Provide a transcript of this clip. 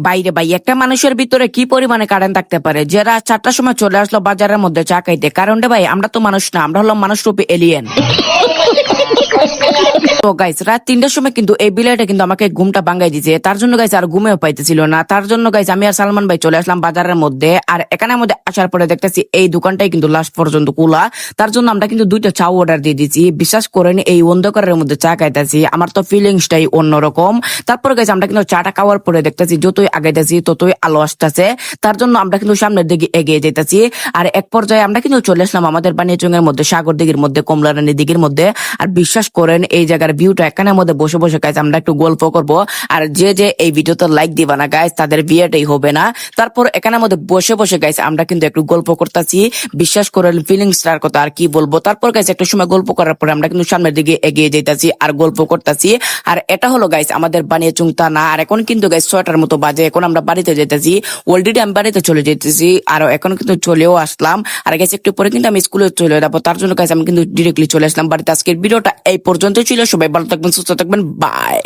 বাইরে ভাই একটা মানুষের ভিতরে কি পরিমাণে কারেন্ট থাকতে পারে যে রাত 4টার সময় চলে আসলো বাজারের মধ্যে চা খাইতে। কারণটা ভাই আমরা তো মানুষ না, আমরা হলাম মানুষ রূপী এলিয়েন। তো গাইস রাত 3টার সময় কিন্তু এই বিলাইটা কিন্তু আমাকে ঘুমটা ভাঙাই দিছে। তার জন্য গাইস আর ঘুমেও পাইতেছিল না। তার জন্য গাইস আমি আর সালমান ভাই চলে আসলাম বাজারের মধ্যে। আর এখানের মধ্যে আসার পরে দেখতেছি এই দোকানটাই কিন্তু লাস্ট পর্যন্ত খোলা। তার জন্য আমরা কিন্তু 2টা চা অর্ডার দিয়ে দিচ্ছি। বিশ্বাস করেন এই অন্ধকারের মধ্যে চা খাইতেছি, আমার তো ফিলিংসটাই অন্যরকম। তারপর গাইস আমরা কিন্তু চাটা খাওয়ার পরে দেখতেছি যতই আগাইতেছি ততই আলো আসতেছে। তার জন্য আমরা কিন্তু সামনের দিকে এগিয়ে যেতেছি। আর এক পর্যায়ে আমরা কিন্তু চলে আসলাম আমাদের বানিয়াচুঙের মধ্যে, সাগর দিঘির মধ্যে, কমলারানী দিঘির মধ্যে। আর বিশ্বাস করেন এই জায়গার ভিউটা এখানের মধ্যে বসে বসে গাইস আমরা একটু গল্প করব। আর যে যে এই ভিডিওতে লাইক দিবা না গাইস তাদের বিয়েটাই হবে না। তারপর এখানের মধ্যে বসে বসে গাইস আমরা কিন্তু একটু গল্প করতেছি। বিশ্বাস করেন ফিলিংসটার কথা আর কি বলবো। তারপর গাইস একটু সময় গল্প করার পরে আমরা কিন্তু সামনের দিকে এগিয়ে যেতেছি আর গল্প করতেছি। আর এটা হলো গাইস আমাদের বানিয়াচুং থানা। আর এখন কিন্তু গাইস 6টার মতো বাজে, এখন আমরা বাড়িতে যেতেছি। অলরেডি আমি বাড়িতে চলে যেতেছি আর এখন কিন্তু চলেও আসলাম। আর গাইস একটু পরে কিন্তু আমি স্কুলে চলে যাবো। তার জন্য গাইস আমি কিন্তু ডিরেক্টলি চলে আসলাম বাড়িতে। আজকের ভিডিওটা এই পর্যন্ত ছিল। সবাই ভালো থাকবেন, সুস্থ থাকবেন, বাই।